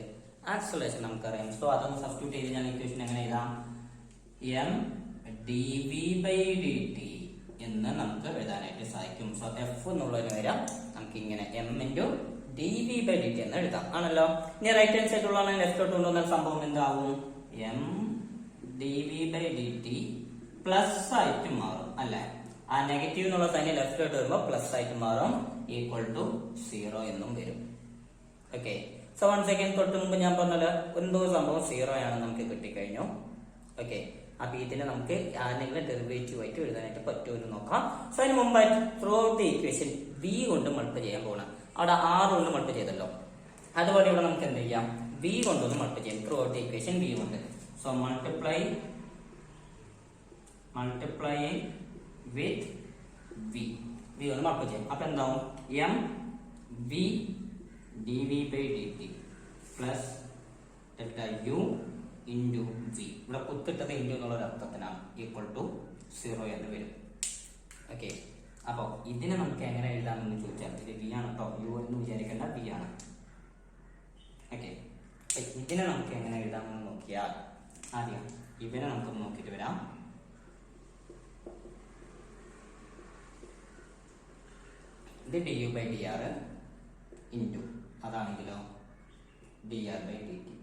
ആക്സലറേഷൻ നമുക്കറിയാം. സോ അതൊന്ന് സബ്സ്റ്റിറ്റ്യൂട്ട് ചെയ്ത് ഞാൻ ഇക്വേഷൻ എങ്ങനെ എഴുതാം? m dv/dt എന്ന് നമുക്ക് എഴുതാനായിട്ട് സാധിക്കും. സോ F എന്നുള്ളതിന് വരാം നമുക്ക് ഇങ്ങനെ m ഇൻറ്റു dv/dt എന്ന് എഴുതാം ആണല്ലോ. ഇനി റൈറ്റ് ഹാൻഡ് സൈഡിലുള്ള ലെഫ്റ്റോട്ട് കൊണ്ടുവന്ന സംഭവം എന്താവും? m dv/dt പ്ലസ് ആയിട്ട് മാറും അല്ലെ? ആ നെഗറ്റീവ് എന്നുള്ള സൈൻ ലെഫ്റ്റോട്ട് വരുമ്പോൾ പ്ലസ് ആയിട്ട് മാറും, ഈക്വൽ ടു 0 എന്നും വരും. ഓക്കെ, സോ വൺ സെക്കൻഡ് തൊട്ട് മുമ്പ് ഞാൻ പറഞ്ഞല്ലോ എന്തോ സംഭവം 0 ആണെന്ന് നമുക്ക് കിട്ടിക്കഴിഞ്ഞു. ഓക്കെ, അപ്പൊ ഇതിനെ നമുക്ക് ആരെങ്കിലും ഡെറിവേറ്റീവ് ആയിട്ട് എഴുതാനായിട്ട് പറ്റുമെന്ന് നോക്കാം. സോ അതിന് മുമ്പായിട്ട് through out the equation v കൊണ്ട് മൾട്ടിപ്ലൈ ചെയ്യാൻ പോകണം. അവിടെ r കൊണ്ട് മൾട്ടിപ്ലൈ ചെയ്തല്ലോ, അതുപോലെ ഇവിടെ നമുക്ക് എന്ത് ചെയ്യാം? v കൊണ്ടൊന്ന് മൾട്ടിപ്ലൈ ചെയ്യാം. Through out the equation v കൊണ്ട്. സോ മൾട്ടിപ്ലൈയിങ് വിത്ത് v ഒന്ന് മൾട്ടിപ്ലൈ ചെയ്യാം. അപ്പൊ എന്താവും? m v dv/dt plus delta u into v. ഇവിടെ കുത്തിട്ടത് ഇൻറ്റു എന്നുള്ള ഒരു അർത്ഥത്തിനാണ്, ഈക്വൽ ടു 0 എന്ന് വരും. ഓക്കെ, അപ്പോൾ ഇതിനെ നമുക്ക് എങ്ങനെ എഴുതാമെന്ന് ചോദിച്ചാൽ ഇത് വി ആണ് കേട്ടോ, യു എന്ന് വിചാരിക്കേണ്ട വി ആണ്. ഓക്കെ, ഇതിനെ നമുക്ക് എങ്ങനെ എഴുതാമെന്ന് നോക്കിയാൽ ആദ്യം ഇവനെ നമുക്കൊന്ന് നോക്കിയിട്ട് വരാം. ഇത് D U by D R into അതാണെങ്കിലോ D R by D T,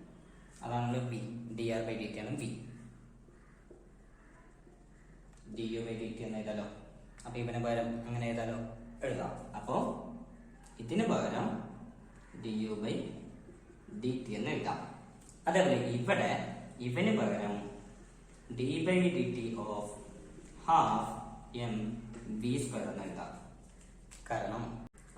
അതാണല്ലോ V. D R by D T ആണ് V. D U by D T എന്ന് എഴുതാലോ. അപ്പൊ ഇവന് പകരം അങ്ങനെ എഴുതാലോ, എഴുതാം. അപ്പോ ഇതിന് പകരം D U by D T എന്ന് എഴുതാം. അതേപോലെ ഇവിടെ ഇവന് പകരം D by D T of half M V square എന്ന് എഴുതാം. കാരണം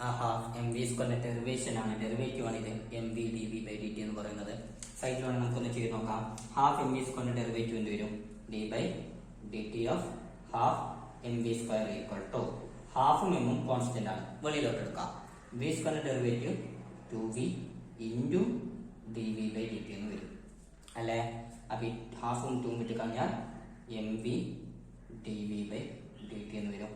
ആ ഹാഫ് എം വി സ്ക്വയറിന്റെ ഡെറിവേഷൻ ആണ്, ഡെറിവേറ്റീവ് ആണ് ഇത് M V D V by D T എന്ന് പറയുന്നത്. സൈഡിലാണ് നമുക്കൊന്ന് ചെയ്ത് നോക്കാം. ഹാഫ് എം വി സ്ക്വയറിന്റെ ഡെറിവേറ്റീവ് എന്ത് വരും? D by D T of half M V square equal to ഹാഫും എമ്മും കോൺസ്റ്റന്റ് ആണ്, വെളിയിലോട്ട് എടുക്കാം. വി സ്ക്വയറിന്റെ derivative 2v into D V by D T എന്ന് വരും അല്ലേ. അപ്പൊ ഈ ഹാഫും 2 വിട്ട് കഴിഞ്ഞാൽ M V D V by D T എന്ന് വരും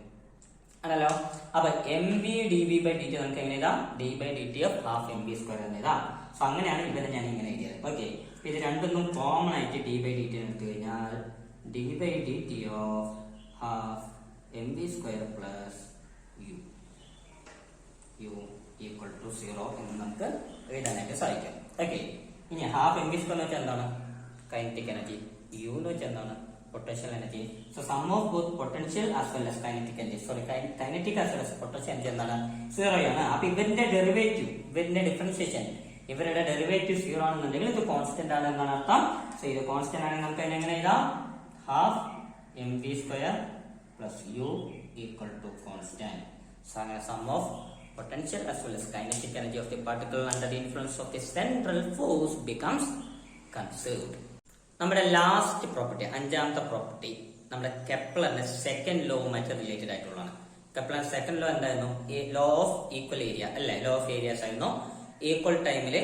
ആണല്ലോ. അപ്പൊ M V D V by D T നമുക്ക് എങ്ങനെ എഴുതാം? D by D T of half M V square എന്ന് എഴുതാം. സോ അങ്ങനെയാണ് ഇവരെ ഞാൻ ഇങ്ങനെ എഴുതിയത്. ഓക്കെ, ഇത് രണ്ടൊന്നും കോമൺ ആയിട്ട് ഡി ബൈ ഡി ടി എടുത്തു കഴിഞ്ഞാൽ D by D T of half M V square plus U equal to 0 എന്ന് നമുക്ക് എഴുതാനായിട്ട് സാധിക്കും. ഓക്കെ, ഇനി ഹാഫ് എം വി സ്ക്വയർ എന്ന് വെച്ചാൽ എന്താണ്? Kinetic energy. യു എന്ന് വെച്ചാൽ എന്താണ്? Potential energy. So sum of both potential as well as kinetic energy, sorry kinetic as well as potential energy എന്താണ്? 0 ആണ്. അപ്പൊ ഇവരുടെ ഡെറിവേറ്റീവ്, ഇവരുടെ ഡിഫറൻഷിയേഷൻ, ഇവരുടെ ഡെറിവേറ്റീവ് 0 ആണെന്നുണ്ടെങ്കിൽ ഇത് കോൺസ്റ്റന്റ് ആണ് എന്നാണ് അർത്ഥം. സോ ഇത് കോൺസ്റ്റന്റ് ആണെങ്കിൽ നമുക്ക് എങ്ങനെ എഴുതാം? Half M V square plus U equal to constant. So അങ്ങനെ sum of potential as well as kinetic energy of the particle under the influence of the central force becomes conserved. നമ്മുടെ last property, അഞ്ചാമത്തെ property, നമ്മുടെ കെപ്ലറിന്റെ second ലോവുമായിട്ട് related ആയിട്ടുള്ളതാണ്. കെപ്ലറിന്റെ second law എന്തായിരുന്നു? Law of equal area അല്ലെ, law of areas ആയിരുന്നു. Equal ടൈമില്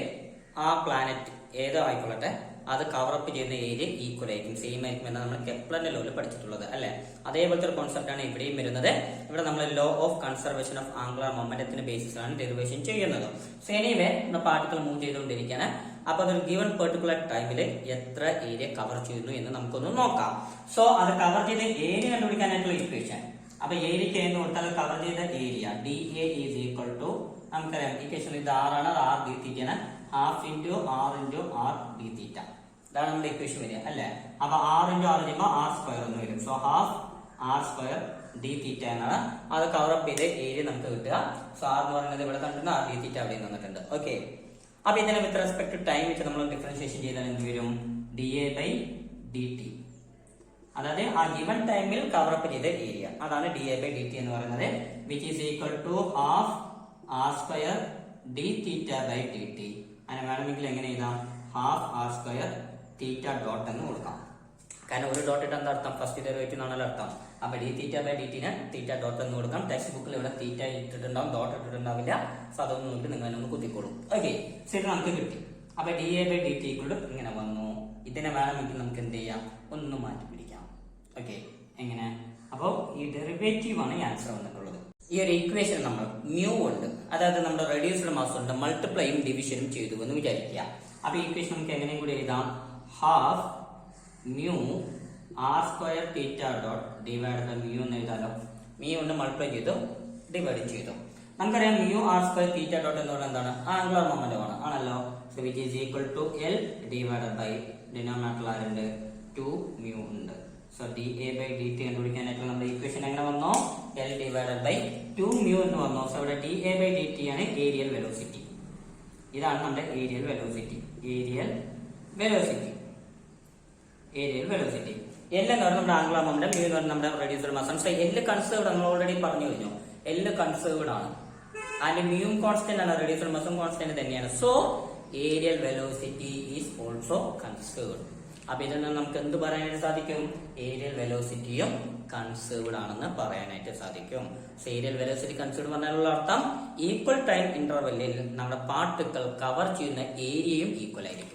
ആ planet ഏതോ ആയിക്കൊള്ളട്ടെ അത് കവറപ്പ് ചെയ്യുന്ന ഏരിയ ഈക്വൽ ആയിരിക്കും, സെയിം ആയിരിക്കും എന്നാണ് നമ്മൾ കെപ്ലറിന്റെ ലോയിൽ പഠിച്ചിട്ടുള്ളത് അല്ലെ. അതേപോലത്തെ ഒരു കോൺസെപ്റ്റ് ആണ് ഇവിടെയും വരുന്നത്. ഇവിടെ നമ്മൾ law of conservation of angular മൊമെന്റത്തിന്റെ ബേസിസിലാണ് ഡെറിവേഷൻ ചെയ്യുന്നത്. സോ എനിവേ നമ്മുടെ പാർട്ടിക്കിൾ മൂവ് ചെയ്തുകൊണ്ടിരിക്കുകയാണ്. അപ്പൊ അതൊരു ഗിവൺ പെർട്ടിക്കുലർ ടൈമിൽ എത്ര ഏരിയ കവർ ചെയ്യുന്നു എന്ന് നമുക്കൊന്ന് നോക്കാം. സോ അത് കവർ ചെയ്ത ഏരിയ കണ്ടുപിടിക്കാനായിട്ടുള്ള ഇക്വേഷൻ, അപ്പൊ ഏരിയക്ക് എന്ന് കൊടുത്താൽ കവർ ചെയ്ത area D A is equal to, നമുക്കറിയാം ഇക്വേഷൻ ഇത് ആറാണ്, അത് ആർ ഡി തീറ്റയാണ്. Half into R into R D theta, ഇതാണ് നമ്മുടെ ഇക്വേഷൻ വരിക അല്ലെ. അപ്പൊ ആർ ഇൻറ്റു ആർ ചെയ്യുമ്പോൾ ആർ സ്ക്വയർ എന്ന് വരും. So half R square D theta എന്നാണ്. അത് കവറപ്പ് ചെയ്ത് ഏരിയ നമുക്ക് കിട്ടുക. സോ ആർ എന്ന് പറയുന്നത് ഇവിടെ കണ്ടിട്ടുണ്ട്, ആർ ഡി തീറ്റ അവിടെ തന്നിട്ടുണ്ട്. ഓക്കെ, അപ്പൊ ഇതിനെ വിത്ത് റെസ്പെക്ട് ടു ടൈം വെച്ച് നമ്മൾ ഡിഫറൻഷിയേഷൻ ചെയ്താൽ എന്ത് വരും? D A by D T, അതായത് ആ ഗിവൺ ടൈമിൽ കവറപ്പ് ചെയ്ത ഏരിയ, അതാണ് D A by D T എന്ന് പറയുന്നത്. Which is equal to half R square D theta by D T. അങ്ങനെ വേണമെങ്കിൽ എങ്ങനെ എഴുതാം? Half R square theta dot എന്ന് കൊടുക്കാം. കാരണം ഒരു ഡോട്ട് ഇട്ട് എന്താ അർത്ഥം? ഫസ്റ്റ് ഡെറിവേറ്റീവ് എന്നാണല്ലോ അർത്ഥം. അപ്പൊ ഡി തീറ്റ ബൈ ഡി ടിന് തീറ്റ ഡോട്ട് എന്ന് കൊടുക്കാം. ടെക്സ്റ്റ് ബുക്കിൽ ഇവിടെ തീറ്റ ഇട്ടിട്ടുണ്ടാവും, ഡോട്ട് ഇട്ടിട്ടുണ്ടാവില്ല. സോ അതൊന്നും നോക്കി നിങ്ങൾ ഒന്ന് കുത്തിക്കോളും. ഓക്കെ, സോ ഇത് നമുക്ക് കിട്ടി. അപ്പൊ D A by D T ഇങ്ങനെ വന്നു. ഇതിനെ വേണമെങ്കിൽ നമുക്ക് എന്ത് ചെയ്യാം? ഒന്ന് മാറ്റി പിടിക്കാം. ഓക്കെ, എങ്ങനെ? അപ്പോ ഈ ഡെറിവേറ്റീവ് ആണ് ഈ ആൻസർ വന്നിട്ടുള്ളത്. ഈ ഒരു ഇക്വേഷൻ നമ്മൾ മ്യൂ ഉണ്ട്, അതായത് നമ്മുടെ റെഡ്യൂസ്ഡ് മാസ് ഉണ്ട്, മൾട്ടിപ്ലൈയും ഡിവിഷനും ചെയ്തു എന്ന് വിചാരിക്കുക. അപ്പൊ ഈ ഇക്വേഷൻ നമുക്ക് എങ്ങനെയും കൂടി എഴുതാം? Half mu R square theta dot divide by mu എന്ന് എഴുതാലോ. മ്യൂ കൊണ്ട് മൾട്ടിപ്ലൈ ചെയ്തു, ഡിവൈഡ് ചെയ്തു. നമുക്കറിയാം mu R square theta dot എന്ന് പറയുന്നത് എന്താണ്? ആംഗുലർ മൊമെന്റം ആണ് ആണല്ലോ. So which is equal to L divide by ഡിനോമിനേറ്ററിൽ ആരുണ്ട്? 2 മ്യൂ ഉണ്ട്. So D A by D T കണ്ടുപിടിക്കാനായിട്ട് നമ്മുടെ ഇക്വേഷൻ എങ്ങനെ വന്നോ? എൽ ഡിവൈഡഡ് ബൈ 2 മ്യൂ എന്ന് വന്നു. സോ ഇവിടെ D A by D T ആണ് ഏരിയൽ വെലോസിറ്റി. ഇതാണ് നമ്മുടെ areal velocity. Areal velocity L എന്ന് പറയുന്നത് നമ്മുടെ ആംഗുലർ മൊമെന്റം, മ്യൂ എന്ന് പറയുന്നത് നമ്മുടെ reduced mass. So L conserved നമ്മൾ ഓൾറെഡി പറഞ്ഞു കഴിഞ്ഞു. എൽ കൺസേർവ്ഡ് ആണ് ആൻഡ് മ്യൂ കോൺസ്റ്റന്റ് ആണ്, റെഡ്യൂസ്ഡ് മാസും കോൺസ്റ്റന്റ് തന്നെയാണ്. So areal velocity is also conserved. അപ്പൊ ഇതിൽ നിന്ന് നമുക്ക് എന്ത് പറയാനായിട്ട് സാധിക്കും? ഏരിയൽ വെലോസിറ്റിയും കൺസേർവ്ഡ് ആണെന്ന് പറയാനായിട്ട് സാധിക്കും. സോ ഏരിയൽ വെലോസിറ്റി കൺസേർവ്ഡ് പറഞ്ഞാലുള്ള അർത്ഥം ഈക്വൽ ടൈം ഇന്റർവെല്ലിൽ നമ്മുടെ പാർട്ടിക്കിൾ കവർ ചെയ്യുന്ന ഏരിയയും ഈക്വൽ ആയിരിക്കും.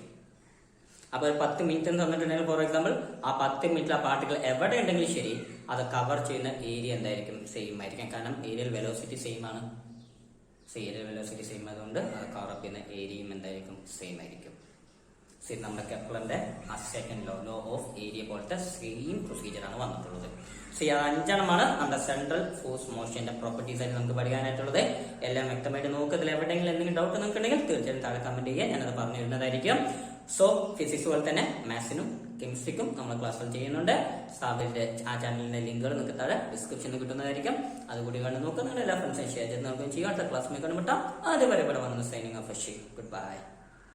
അപ്പൊ ഒരു 10 മിനിറ്റ് എന്ന് തന്നിട്ടുണ്ടെങ്കിൽ ഫോർ എക്സാമ്പിൾ ആ 10 മിനിറ്റിൽ ആ പാർട്ടിക്കിൾ എവിടെ ഉണ്ടെങ്കിലും ശരി അത് കവർ ചെയ്യുന്ന ഏരിയ എന്തായിരിക്കും? സെയിം ആയിരിക്കും. കാരണം ഏരിയൽ വെലോസിറ്റി സെയിം ആണ്. ഏരിയൽ വെലോസിറ്റി സെയിം ആയതുകൊണ്ട് അത് കവർ അപ്പ് ചെയ്യുന്ന ഏരിയയും എന്തായിരിക്കും? സെയിം ആയിരിക്കും. ശരി, നമ്മുടെ കെപ്ലറിന്റെ ആ സെക്കൻഡ് ലോ ഓഫ് ഏരിയ പോലത്തെ സെയിം പ്രൊസീജിയർ ആണ് വന്നിട്ടുള്ളത്. സി, അത് 5 നമ്മുടെ സെൻട്രൽ ഫോഴ്സ് മോഷന്റെ പ്രോപ്പർട്ടീസ് ആയിട്ട് നമുക്ക് പഠിക്കാനായിട്ടുള്ളത്. എല്ലാം വ്യക്തമായിട്ട് നോക്കത്തില്ല. എവിടെയെങ്കിലും എന്തെങ്കിലും ഡൗട്ട് നിങ്ങൾക്ക് ഉണ്ടെങ്കിൽ തീർച്ചയായും താഴെ കമന്റ് ചെയ്യുക, ഞാനത് പറഞ്ഞു തരുന്നതായിരിക്കും. സോ ഫിസിക്സ് പോലെ തന്നെ മാത്സിനും കെമിസ്ട്രിക്കും നമ്മൾ ക്ലാസ്സുകൾ ചെയ്യുന്നുണ്ട്. സാബിന്റെ ആ ചാനലിന്റെ ലിങ്കുകൾ നിങ്ങൾക്ക് താഴെ ഡിസ്ക്രിപ്ഷനിൽ കിട്ടുന്നതായിരിക്കും. അതുകൂടി കണ്ട് നോക്കുക. നിങ്ങളുടെ എല്ലാ ഫ്രണ്ട്സും ഷെയർ ചെയ്ത് നോക്കുകയും ചെയ്യുക. അടുത്ത ക്ലാസ് കണ്ടുമുട്ടാം. അതുവരെ ഇവിടെ വന്ന് സൈനിങ് ഓഫ്. Good bye.